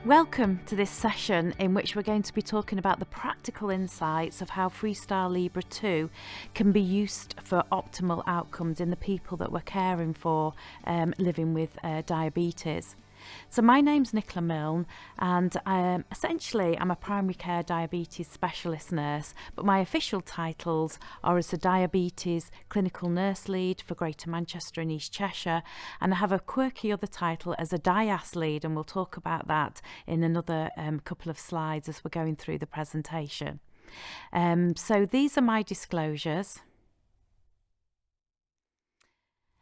Welcome to this session in which we're going to be talking about the practical insights of how FreeStyle Libre 2 can be used for optimal outcomes in the people that we're caring for living with diabetes. So my name's Nicky Milne, and essentially I'm a primary care diabetes specialist nurse, but my official titles are as a diabetes clinical nurse lead for Greater Manchester and East Cheshire, and I have a quirky other title as a DIAS lead, and we'll talk about that in another couple of slides as we're going through the presentation. So these are my disclosures.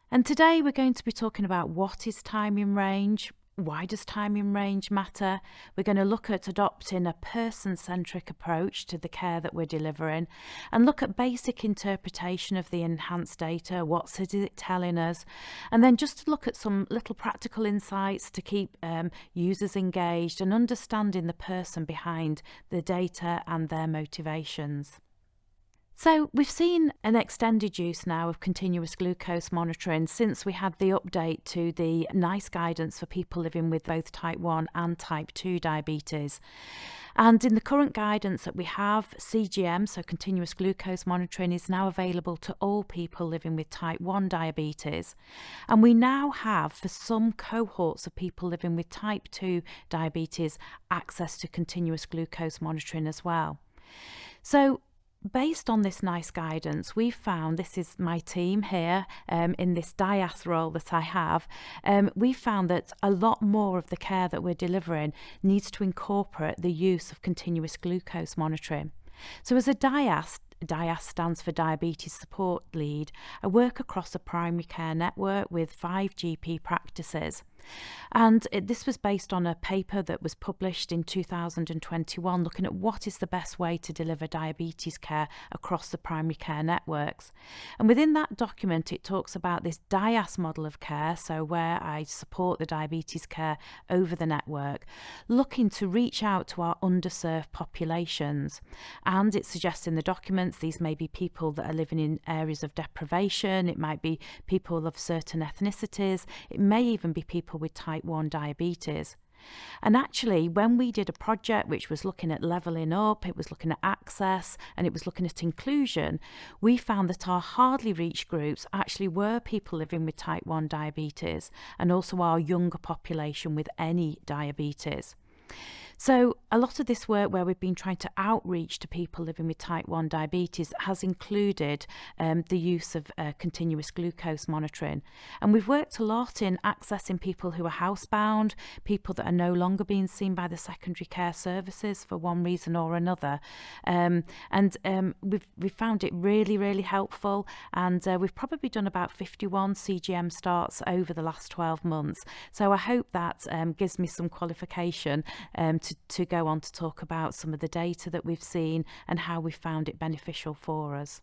And today we're going to be talking about what is time in range. Why does time in range matter? We're going to look at adopting a person-centric approach to the care that we're delivering and look at basic interpretation of the enhanced data. What's it telling us? And then just to look at some little practical insights to keep users engaged and understanding the person behind the data and their motivations. So we've seen an extended use now of continuous glucose monitoring since we had the update to the NICE guidance for people living with both type 1 and type 2 diabetes. And in the current guidance that we have, CGM, so continuous glucose monitoring, is now available to all people living with type 1 diabetes. And we now have, for some cohorts of people living with type 2 diabetes, access to continuous glucose monitoring as well. So based on this NICE guidance, we found, this is my team here in this DIAS role that I have, we found that a lot more of the care that we're delivering needs to incorporate the use of continuous glucose monitoring. So as a DIAS stands for Diabetes Support Lead, I work across a primary care network with 5 GP practices. And this was based on a paper that was published in 2021 looking at what is the best way to deliver diabetes care across the primary care networks. And within that document it talks about this DIAS model of care, so where I support the diabetes care over the network, looking to reach out to our underserved populations. And it suggests in the documents these may be people that are living in areas of deprivation, it might be people of certain ethnicities, it may even be people with type 1 diabetes. And actually, when we did a project which was looking at levelling up, it was looking at access, and it was looking at inclusion, we found that our hardly reached groups actually were people living with type 1 diabetes and also our younger population with any diabetes. So a lot of this work where we've been trying to outreach to people living with type 1 diabetes has included the use of continuous glucose monitoring. And we've worked a lot in accessing people who are housebound, people that are no longer being seen by the secondary care services for one reason or another. We've found it really, really helpful. And we've probably done about 51 CGM starts over the last 12 months. So I hope that gives me some qualification to go on to talk about some of the data that we've seen and how we found it beneficial for us.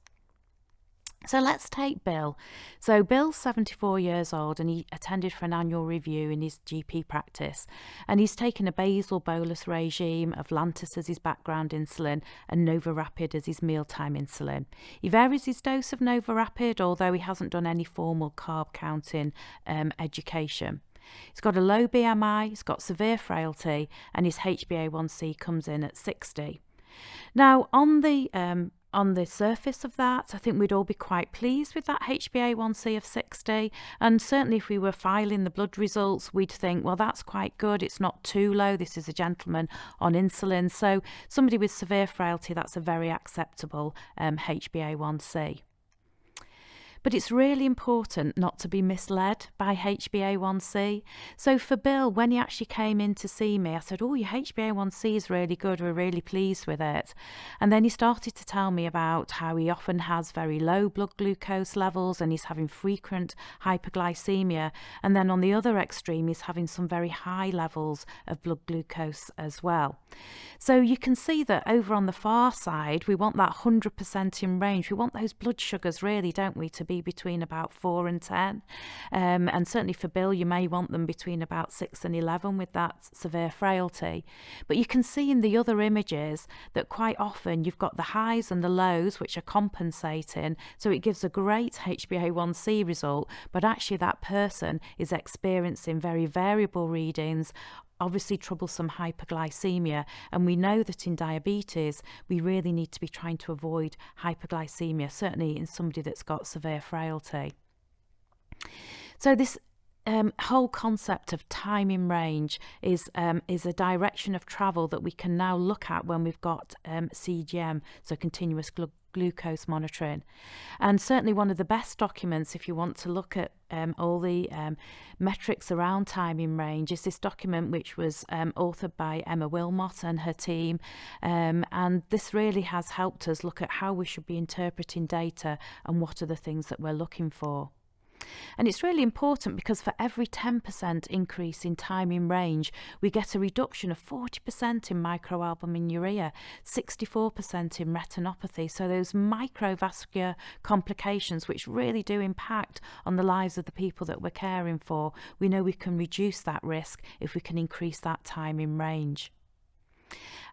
So let's take Bill. So Bill's 74 years old and he attended for an annual review in his GP practice, and he's taken a basal bolus regime of Lantus as his background insulin and NovaRapid as his mealtime insulin. He varies his dose of NovaRapid, although he hasn't done any formal carb counting education. He's got a low BMI, he's got severe frailty, and his HbA1c comes in at 60. Now, on the surface of that, I think we'd all be quite pleased with that HbA1c of 60, and certainly if we were filing the blood results, we'd think, well, that's quite good, it's not too low, this is a gentleman on insulin, so somebody with severe frailty, that's a very acceptable HbA1c. But it's really important not to be misled by HbA1c. So for Bill, when he actually came in to see me, I said, oh, your HbA1c is really good, we're really pleased with it. And then he started to tell me about how he often has very low blood glucose levels and he's having frequent hyperglycemia. And then on the other extreme, he's having some very high levels of blood glucose as well. So you can see that over on the far side, we want that 100% in range. We want those blood sugars really, don't we, to be between about 4 and 10. And certainly for Bill, you may want them between about 6 and 11 with that severe frailty. But you can see in the other images that quite often you've got the highs and the lows, which are compensating. So it gives a great HbA1c result, but actually that person is experiencing very variable readings obviously troublesome hyperglycemia, and we know that in diabetes we really need to be trying to avoid hyperglycemia, certainly in somebody that's got severe frailty. So this whole concept of time in range is a direction of travel that we can now look at when we've got CGM, so continuous glucose monitoring. And certainly one of the best documents if you want to look at all the metrics around time in range is this document, which was authored by Emma Wilmot and her team, and this really has helped us look at how we should be interpreting data and what are the things that we're looking for. And it's really important because for every 10% increase in time in range, we get a reduction of 40% in microalbuminuria, 64% in retinopathy. So those microvascular complications, which really do impact on the lives of the people that we're caring for, we know we can reduce that risk if we can increase that time in range.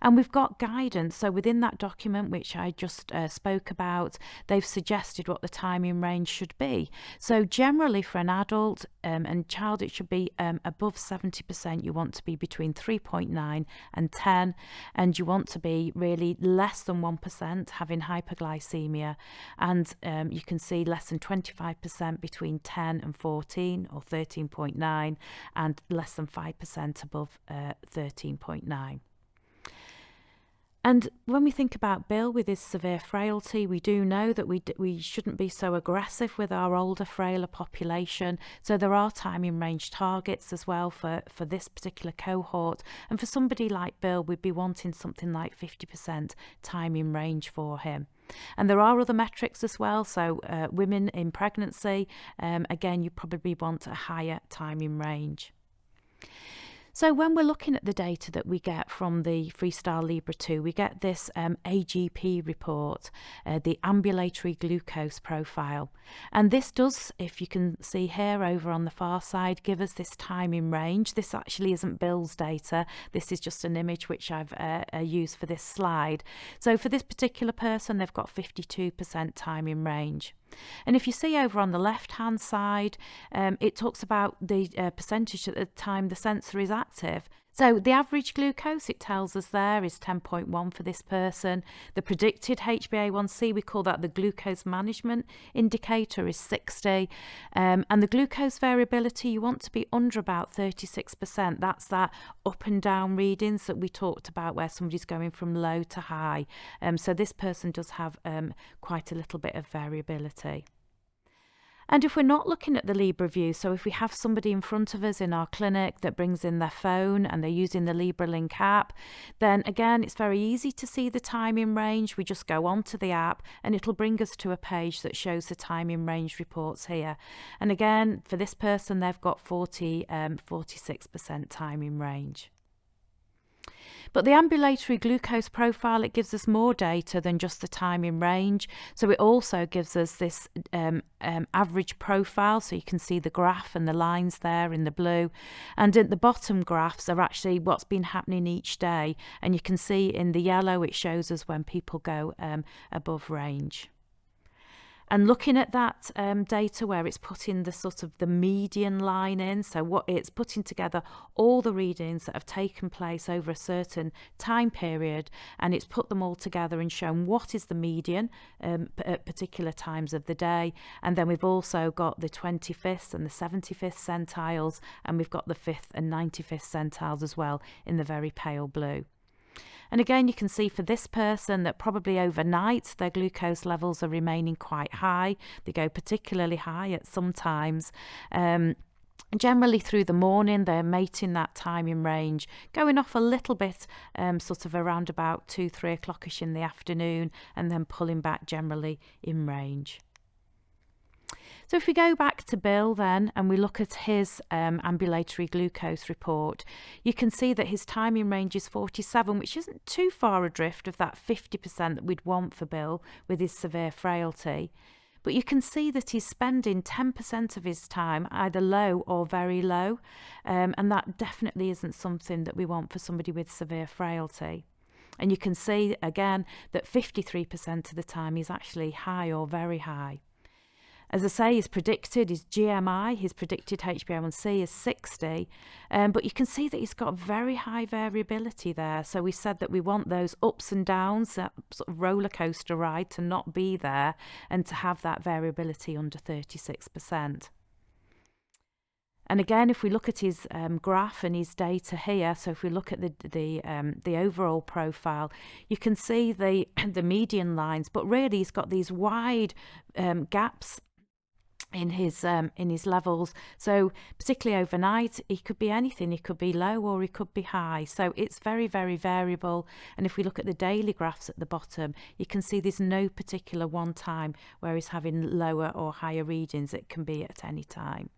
And we've got guidance. So within that document, which I just spoke about, they've suggested what the time in range should be. So generally for an adult and child, it should be above 70%. You want to be between 3.9 and 10, and you want to be really less than 1% having hyperglycemia. And you can see less than 25% between 10 and 14 or 13.9, and less than 5% above 13.9. And when we think about Bill with his severe frailty, we do know that we shouldn't be so aggressive with our older, frailer population. So there are time in range targets as well for this particular cohort. And for somebody like Bill, we'd be wanting something like 50% time in range for him. And there are other metrics as well. So women in pregnancy, again, you probably want a higher time in range. So when we're looking at the data that we get from the FreeStyle Libre 2, we get this AGP report, the ambulatory glucose profile. And this does, if you can see here over on the far side, give us this time in range. This actually isn't Bill's data. This is just an image which I've used for this slide. So for this particular person, they've got 52% time in range. And if you see over on the left-hand side, it talks about the percentage at the time the sensor is active. So the average glucose, it tells us there, is 10.1 for this person. The predicted HbA1c, we call that the glucose management indicator, is 60. And the glucose variability, you want to be under about 36%. That's that up and down readings that we talked about where somebody's going from low to high. So this person does have quite a little bit of variability. And if we're not looking at the Libre view, so if we have somebody in front of us in our clinic that brings in their phone and they're using the Libre Link app, then again, it's very easy to see the time in range. We just go onto the app and it'll bring us to a page that shows the time in range reports here. And again, for this person, they've got 46% time in range. But the ambulatory glucose profile, it gives us more data than just the time in range. So it also gives us this average profile. So you can see the graph and the lines there in the blue. And at the bottom graphs are actually what's been happening each day. And you can see in the yellow, it shows us when people go above range. And looking at that data where it's putting the sort of the median line in, so what it's putting together all the readings that have taken place over a certain time period, and it's put them all together and shown what is the median at particular times of the day. And then we've also got the 25th and the 75th centiles, and we've got the 5th and 95th centiles as well in the very pale blue. And again, you can see for this person that probably overnight their glucose levels are remaining quite high. They go particularly high at some times. Generally through the morning, they're mating that time in range, going off a little bit sort of around about 2-3 o'clock-ish in the afternoon, and then pulling back generally in range. So if we go back to Bill then and we look at his ambulatory glucose report, you can see that his time in range is 47, which isn't too far adrift of that 50% that we'd want for Bill with his severe frailty. But you can see that he's spending 10% of his time either low or very low, and that definitely isn't something that we want for somebody with severe frailty. And you can see again that 53% of the time he's actually high or very high. As I say, his GMI, his predicted HbA1c is 60, but you can see that he's got very high variability there. So we said that we want those ups and downs, that sort of roller coaster ride, to not be there and to have that variability under 36%. And again, if we look at his graph and his data here, so if we look at the overall profile, you can see the median lines, but really he's got these wide gaps in his levels. So particularly overnight, he could be anything. He could be low or he could be high. So it's very, very variable. And if we look at the daily graphs at the bottom, you can see there's no particular one time where he's having lower or higher readings. It can be at any time.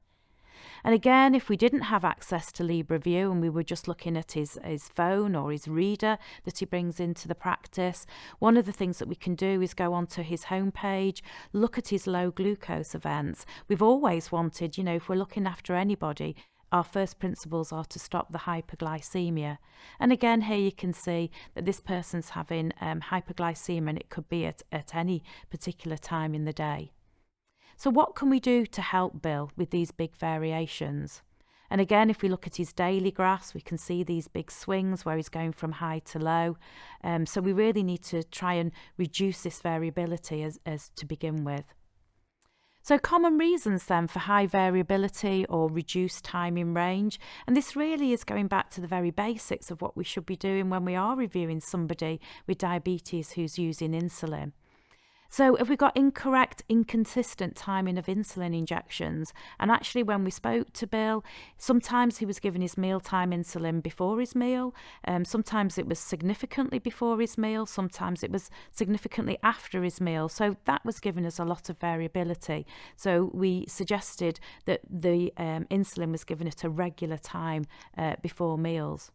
And again, if we didn't have access to LibreView and we were just looking at his phone or his reader that he brings into the practice, one of the things that we can do is go onto his homepage, look at his low glucose events. We've always wanted, if we're looking after anybody, our first principles are to stop the hyperglycemia. And again, here you can see that this person's having hyperglycemia, and it could be at any particular time in the day. So what can we do to help Bill with these big variations? And again, if we look at his daily graphs, we can see these big swings where he's going from high to low. So we really need to try and reduce this variability as to begin with. So common reasons then for high variability or reduced time in range. And this really is going back to the very basics of what we should be doing when we are reviewing somebody with diabetes who's using insulin. So if we got incorrect, inconsistent timing of insulin injections, and actually when we spoke to Bill, sometimes he was given his mealtime insulin before his meal, sometimes it was significantly before his meal, sometimes it was significantly after his meal. So that was giving us a lot of variability. So we suggested that the insulin was given at a regular time before meals.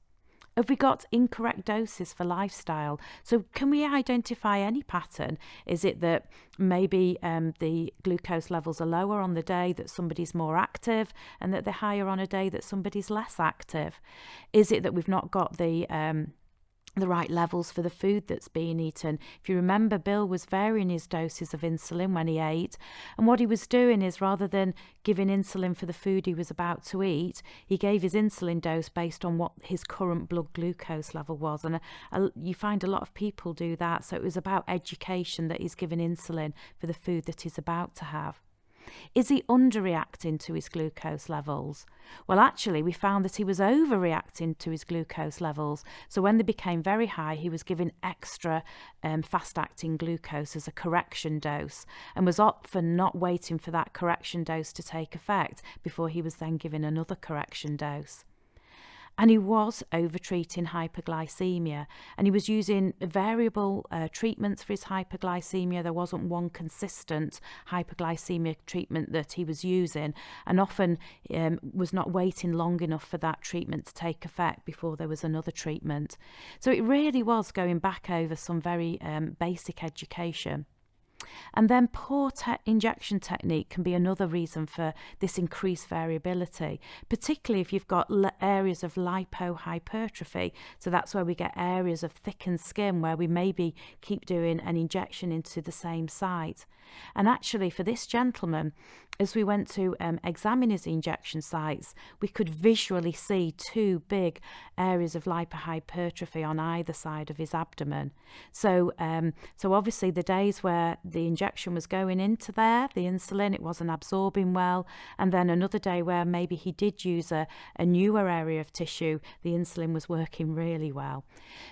Have we got incorrect doses for lifestyle? So can we identify any pattern? Is it that maybe the glucose levels are lower on the day that somebody's more active and that they're higher on a day that somebody's less active? Is it that we've not got the right levels for the food that's being eaten? If you remember, Bill was varying his doses of insulin when he ate, and what he was doing is, rather than giving insulin for the food he was about to eat, he gave his insulin dose based on what his current blood glucose level was. And you find a lot of people do that. So it was about education, that he's giving insulin for the food that he's about to have. Is he underreacting to his glucose levels? Well, actually, we found that he was overreacting to his glucose levels. So when they became very high, he was given extra fast-acting glucose as a correction dose, and was often not waiting for that correction dose to take effect before he was then given another correction dose. And he was over-treating hyperglycemia, and he was using variable treatments for his hyperglycemia. There wasn't one consistent hyperglycemia treatment that he was using, and often was not waiting long enough for that treatment to take effect before there was another treatment. So it really was going back over some very basic education. And then poor injection technique can be another reason for this increased variability, particularly if you've got areas of lipohypertrophy. So that's where we get areas of thickened skin where we maybe keep doing an injection into the same site. And actually for this gentleman, as we went to examine his injection sites, we could visually see two big areas of lipohypertrophy on either side of his abdomen. So obviously the days where the injection was going into there, the insulin, it wasn't absorbing well, and then another day where maybe he did use a newer area of tissue, the insulin was working really well.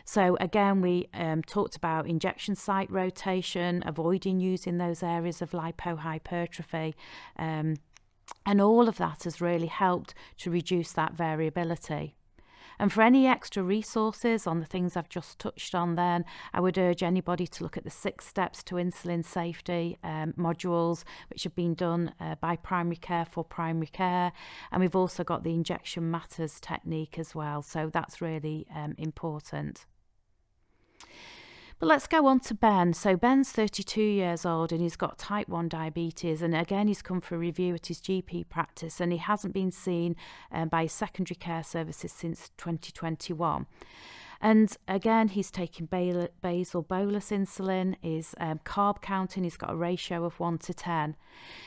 So again, we talked about injection site rotation, avoiding using those areas of lipohypertrophy, and all of that has really helped to reduce that variability. And for any extra resources on the things I've just touched on then, I would urge anybody to look at the 6 steps to insulin safety modules, which have been done by Primary Care for Primary Care. And we've also got the Injection Matters technique as well. So that's really important. But let's go on to Ben. So Ben's 32 years old and he's got type 1 diabetes, and again he's come for a review at his GP practice, and he hasn't been seen by secondary care services since 2021. And again, he's taking basal bolus insulin, his carb counting, he's got a ratio of 1 to 10.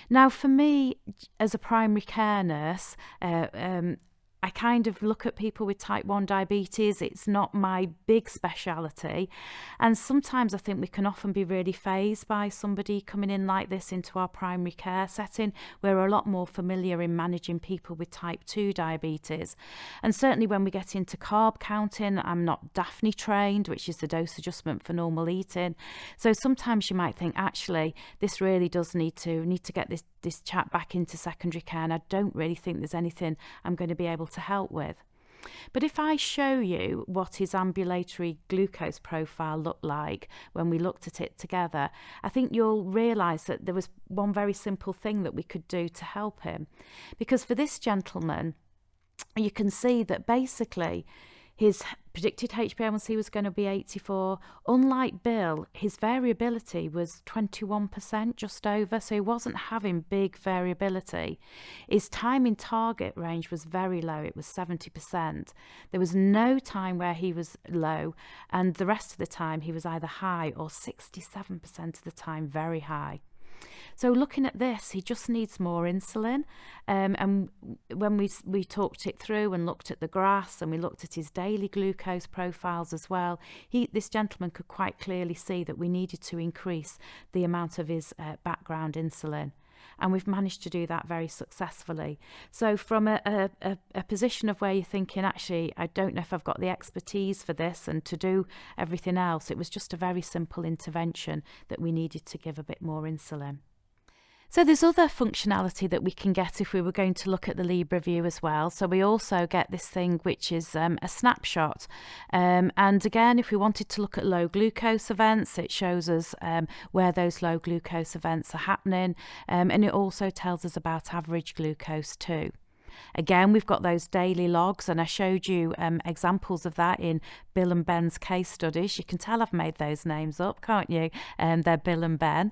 Now, for me, as a primary care nurse, I kind of look at people with type 1 diabetes. It's not my big speciality. And sometimes I think we can often be really fazed by somebody coming in like this into our primary care setting. We're a lot more familiar in managing people with type 2 diabetes. And certainly when we get into carb counting, I'm not Daphne trained, which is the dose adjustment for normal eating. So sometimes you might think, actually, this really does need to get this chap back into secondary care, and I don't really think there's anything I'm going to be able to help with. But if I show you what his ambulatory glucose profile looked like when we looked at it together, I think you'll realise that there was one very simple thing that we could do to help him. Because for this gentleman, you can see that basically his predicted HbA1c was going to be 84. Unlike Bill, his variability was 21%, just over, so he wasn't having big variability. His time in target range was very low, it was 70%. There was no time where he was low, and the rest of the time he was either high or 67% of the time very high. So looking at this, he just needs more insulin. And when we talked it through and looked at the graphs and we looked at his daily glucose profiles as well, this gentleman could quite clearly see that we needed to increase the amount of his background insulin. And we've managed to do that very successfully. So from a position of where you're thinking, actually, I don't know if I've got the expertise for this and to do everything else, it was just a very simple intervention that we needed to give a bit more insulin. So there's other functionality that we can get if we were going to look at the Libre View as well. So we also get this thing which is a snapshot. And again, if we wanted to look at low glucose events, it shows us where those low glucose events are happening. And it also tells us about average glucose too. Again, we've got those daily logs, and I showed you examples of that in Bill and Ben's case studies. You can tell I've made those names up, can't you? They're Bill and Ben.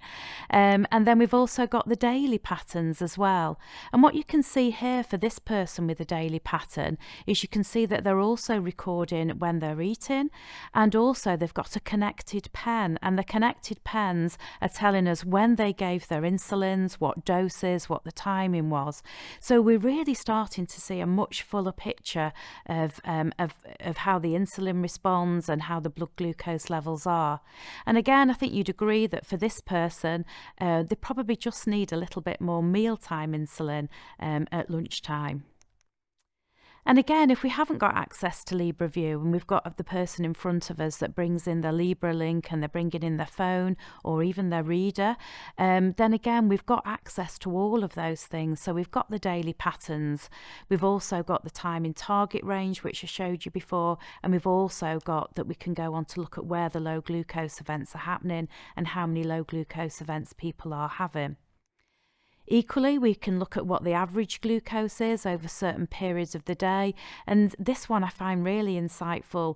And then we've also got the daily patterns as well. And what you can see here for this person with a daily pattern is you can see that they're also recording when they're eating, and also they've got a connected pen, and the connected pens are telling us when they gave their insulins, what doses, what the timing was. So we're really starting to see a much fuller picture of how the insulin responds and how the blood glucose levels are. And again, I think you'd agree that for this person, they probably just need a little bit more mealtime insulin at lunchtime. And again, if we haven't got access to Libre View and we've got the person in front of us that brings in the Libre link and they're bringing in their phone or even their reader, then again, we've got access to all of those things. So we've got the daily patterns, we've also got the time in target range, which I showed you before, and we've also got that we can go on to look at where the low glucose events are happening and how many low glucose events people are having. Equally, we can look at what the average glucose is over certain periods of the day, and this one I find really insightful.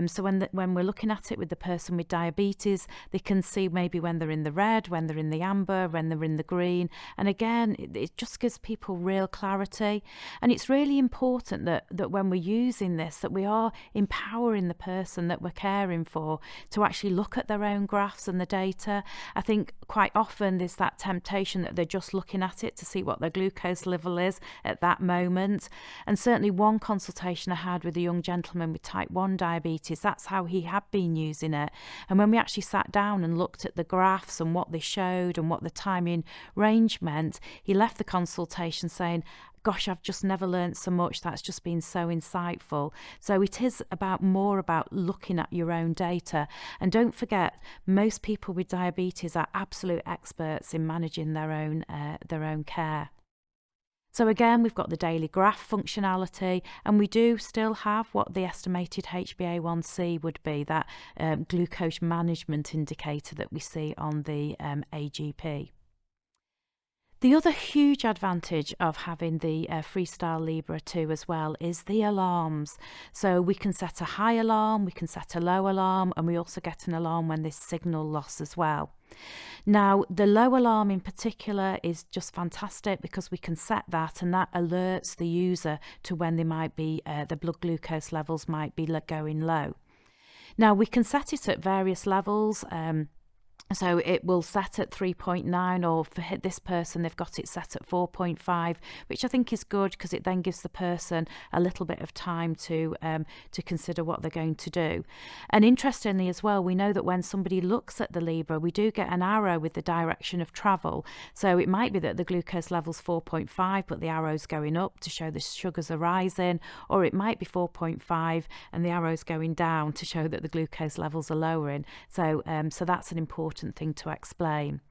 So when we're looking at it with the person with diabetes, they can see maybe when they're in the red, when they're in the amber, when they're in the green, and again, it just gives people real clarity. And it's really important that when we're using this, that we are empowering the person that we're caring for to actually look at their own graphs and the data. I think quite often there's that temptation that they're just looking at it to see what their glucose level is at that moment. And certainly one consultation I had with a young gentleman with type 1 diabetes, that's how he had been using it. And when we actually sat down and looked at the graphs and what they showed and what the timing range meant, he left the consultation saying, gosh, I've just never learned so much. That's just been so insightful. So it is more about looking at your own data. And don't forget, most people with diabetes are absolute experts in managing their own care. So again, we've got the daily graph functionality, and we do still have what the estimated HbA1c would be, that glucose management indicator that we see on the AGP. The other huge advantage of having the FreeStyle Libre 2 as well is the alarms. So we can set a high alarm, we can set a low alarm, and we also get an alarm when there's signal loss as well. Now, the low alarm in particular is just fantastic because we can set that, and that alerts the user to when they might be, the blood glucose levels might be going low. Now we can set it at various levels. So it will set at 3.9, or for this person, they've got it set at 4.5, which I think is good because it then gives the person a little bit of time to consider what they're going to do. And interestingly as well, we know that when somebody looks at the Libre, we do get an arrow with the direction of travel. So it might be that the glucose level's 4.5, but the arrow's going up to show the sugars are rising, or it might be 4.5 and the arrow's going down to show that the glucose levels are lowering. So that's an important thing to explain.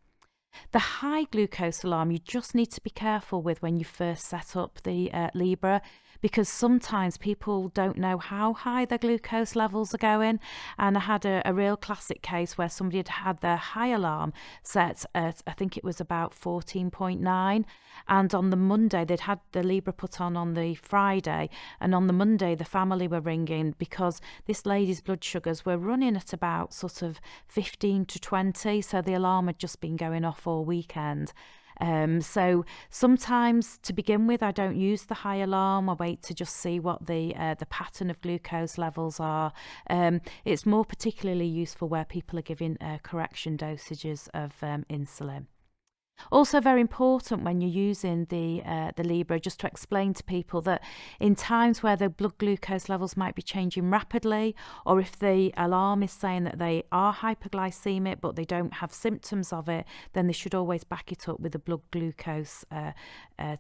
The high glucose alarm you just need to be careful with when you first set up the Libre, because sometimes people don't know how high their glucose levels are going. And I had a real classic case where somebody had had their high alarm set at, I think it was about 14.9, and on the Monday, they'd had the Libre put on the Friday, and on the Monday the family were ringing because this lady's blood sugars were running at about sort of 15 to 20, so the alarm had just been going off all weekend. So sometimes, to begin with, I don't use the high alarm. I wait to just see what the pattern of glucose levels are. It's more particularly useful where people are giving correction dosages of insulin. Also very important when you're using the Libre, just to explain to people that in times where the blood glucose levels might be changing rapidly, or if the alarm is saying that they are hypoglycemic but they don't have symptoms of it, then they should always back it up with a blood glucose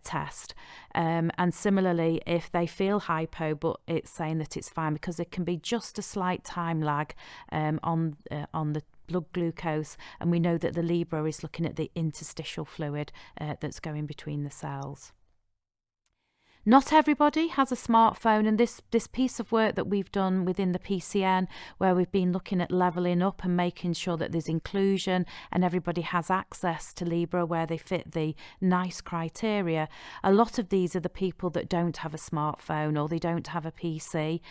test. And similarly, if they feel hypo but it's saying that it's fine, because there can be just a slight time lag on the blood glucose, and we know that the Libre is looking at the interstitial fluid that's going between the cells. Not everybody has a smartphone, and this piece of work that we've done within the PCN, where we've been looking at levelling up and making sure that there's inclusion and everybody has access to Libre where they fit the NICE criteria, a lot of these are the people that don't have a smartphone or they don't have a PC.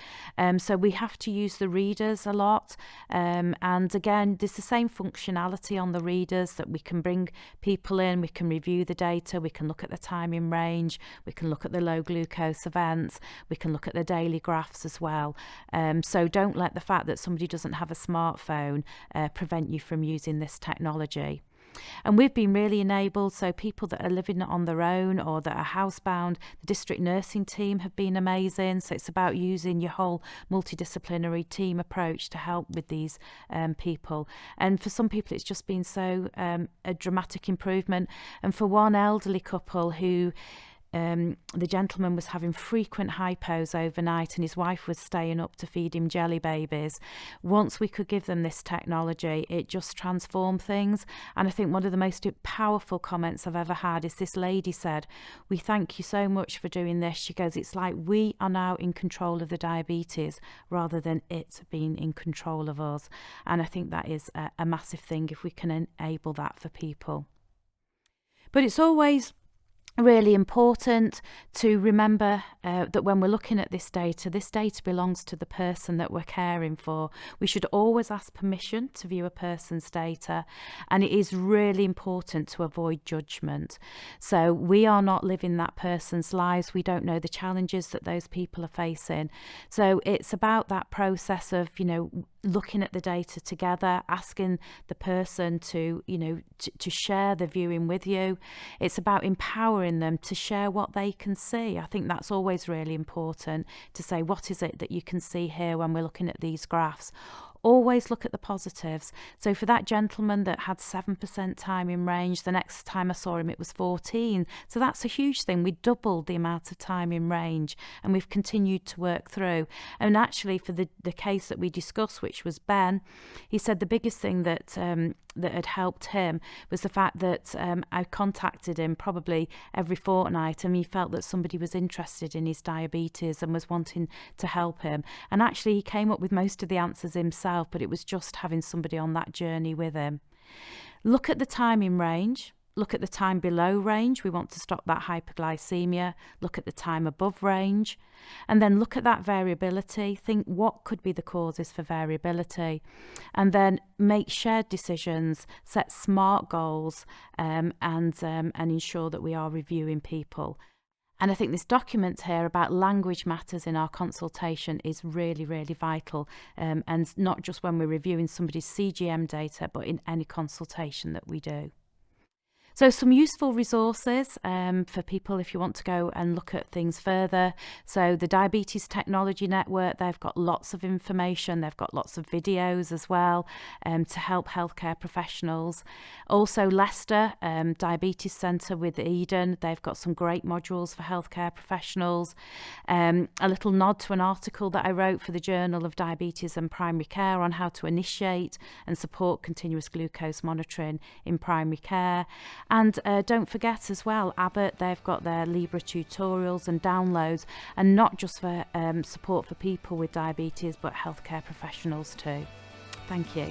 So we have to use the readers a lot. And again, there's the same functionality on the readers, that we can bring people in, we can review the data, we can look at the time in range, we can look at the low glucose events, we can look at the daily graphs as well. So don't let the fact that somebody doesn't have a smartphone prevent you from using this technology. And we've been really enabled, so people that are living on their own or that are housebound, the district nursing team have been amazing. So it's about using your whole multidisciplinary team approach to help with these people. And for some people, it's just been so a dramatic improvement. And for one elderly couple who the gentleman was having frequent hypos overnight and his wife was staying up to feed him jelly babies. Once we could give them this technology, it just transformed things. And I think one of the most powerful comments I've ever had is this lady said, "We thank you so much for doing this." She goes, "It's like we are now in control of the diabetes rather than it being in control of us." And I think that is a massive thing if we can enable that for people. But it's always really important to remember that when we're looking at this data belongs to the person that we're caring for. We should always ask permission to view a person's data, and it is really important to avoid judgment. So we are not living that person's lives. We don't know the challenges that those people are facing. So it's about that process of, looking at the data together, asking the person to share the viewing with you. It's about empowering them to share what they can see. I think that's always really important, to say, what is it that you can see here when we're looking at these graphs? Always look at the positives. So for that gentleman that had 7% time in range, the next time I saw him it was 14. So that's a huge thing. We doubled the amount of time in range, and we've continued to work through. And actually for the case that we discussed, which was Ben, he said the biggest thing that had helped him was the fact that I contacted him probably every fortnight, and he felt that somebody was interested in his diabetes and was wanting to help him. And actually he came up with most of the answers himself, but it was just having somebody on that journey with him. Look at the time in range. Look at the time below range. We want to stop that hypoglycemia. Look at the time above range. And then look at that variability. Think what could be the causes for variability. And then make shared decisions, set SMART goals, and ensure that we are reviewing people. And I think this document here about language matters in our consultation is really, really vital, and not just when we're reviewing somebody's CGM data, but in any consultation that we do. So some useful resources for people if you want to go and look at things further. So the Diabetes Technology Network, they've got lots of information. They've got lots of videos as well to help healthcare professionals. Also Leicester Diabetes Centre with Eden, they've got some great modules for healthcare professionals. A little nod to an article that I wrote for the Journal of Diabetes and Primary Care on how to initiate and support continuous glucose monitoring in primary care. And don't forget as well, Abbott, they've got their Libre tutorials and downloads, and not just for support for people with diabetes, but healthcare professionals too. Thank you.